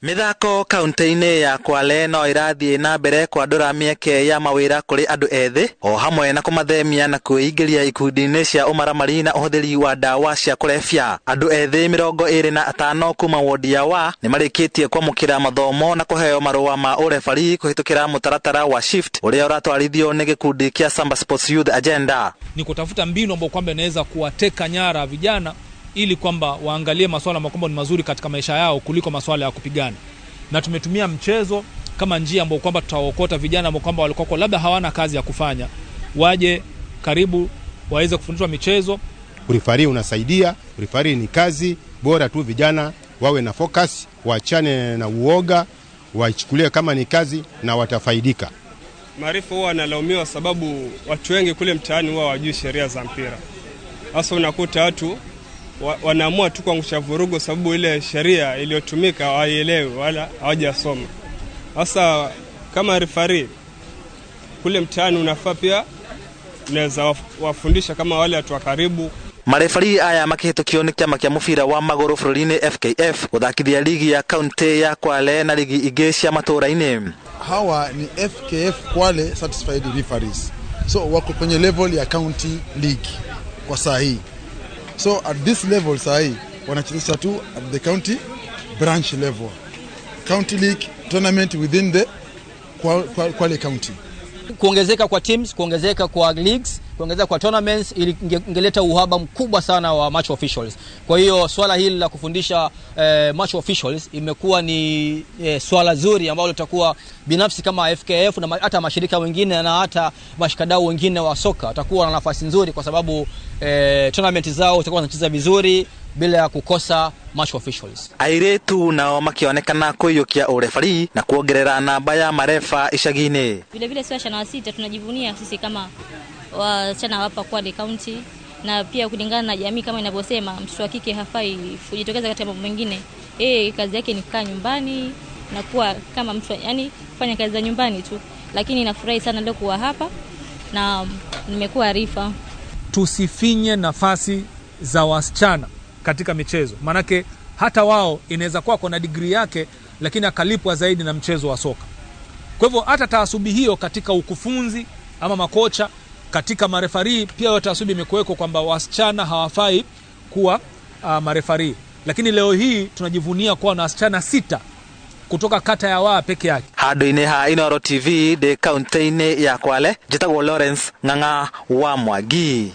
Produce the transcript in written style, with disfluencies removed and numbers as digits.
Mithako kaunti-ini ya Kwale no irathie na mbere kwandura mieke ya mawira kuri andu ethi o hamwe na kumathemia na kuingiria ikundi-ini cia umaramari na uhuthiri wa dawa cia kulefya. Andu ethi 25 kuma wodi ya wa ni marikitie kwamukira mathomo na kũheyo marũa ma ũrefari kuhitukira mutaratara wa shift uria uratwarithio ni gikundi kia Samba Sports Youth Agenda. Ni kutafuta mbinu ambapo kwamba inaweza kuwateka nyara vijana ili kwamba waangalie masuala makombo ni mazuri katika maisha yao kuliko masuala ya kupigana. Na tumetumia mchezo kama njia ambapo kwamba tutaokota vijana ambao kwamba walikuwa labda hawana kazi ya kufanya, waje karibu waweze kufundishwa michezo. Urefari unasaidia, urefari ni kazi, bora tu vijana wawe na focus, waachane na uoga, waichukulie kama ni kazi na watafaidika. Maarifa huwa analaumiwa sababu watu wengi kule mtaani huwa hawajui sheria za mpira. Hasa unakuta watu wanaamua tu kuangusha vurugo sababu ile sheria iliyotumika hawaielewi wala hawajasoma. Sasa kama referee kule mtaani unafaa pia unaweza wafundisha kama wale watu wa karibu. Marefari aya makihitukio ni kiama kia mũbira wa magũrũ bũrũri-inĩ FKF gũthakithia ligi ya kaunti ya Kwale na ligi ingĩ cia matũũra-inĩ. Hawa ni FKF Kwale certified referees. So wako kwenye level ya county league kwa saa hii. So at this level sahi wanacheza tu at the county branch level. County league tournament within the Kwale county. Kuongezeka kwa teams, kuongezeka kwa leagues, kuongezeka kwa tournaments ili ingeleta uhaba mkubwa sana wa match officials. Kwa hiyo swala hili la kufundisha match officials imekuwa ni swala zuri ambalo litakuwa binafsi kama FKF na hata mashirika mengine na hata mashikadau wengine wa soka watakuwa na nafasi nzuri kwa sababu tournament zao zitakuwa zinacheza vizuri bila ya kukosa match officials. Airetu nao makionekana kuyukia urefari na kuongerera namba ya marefa ishagine. Vile vile sasa na sita tunajivunia sisi kama wasichana hapa Kwale County, na pia kulingana na jamii kama inavyosema mtoto wa kike hafai kujitokeza katika mambo mengine. Kazi yake ni kukaa nyumbani na kuwa kama mtu, yani kufanya kazi za nyumbani tu. Lakini nafurahi sana leo kuwa hapa na nimekuwa rifa. Tusifinye nafasi za wasichana katika michezo. Manake hata wao inaweza kuwa kuna degree yake lakini akalipwa zaidi na mchezo wa soka. Kwa hivyo hata taasubi hiyo katika ukufunzi ama makocha, katika marefari pia taasubi imekuweko kwamba wasichana hawafai kuwa marefari. Lakini leo hii tunajivunia kuwa na wasichana 6 kutoka kata ya Waa peke yake. Handu-inĩ ha Inooro TV de kaunti-inĩ ya Kwale, njĩtagwo Lawrence Ng'ang'a wa Mwangi.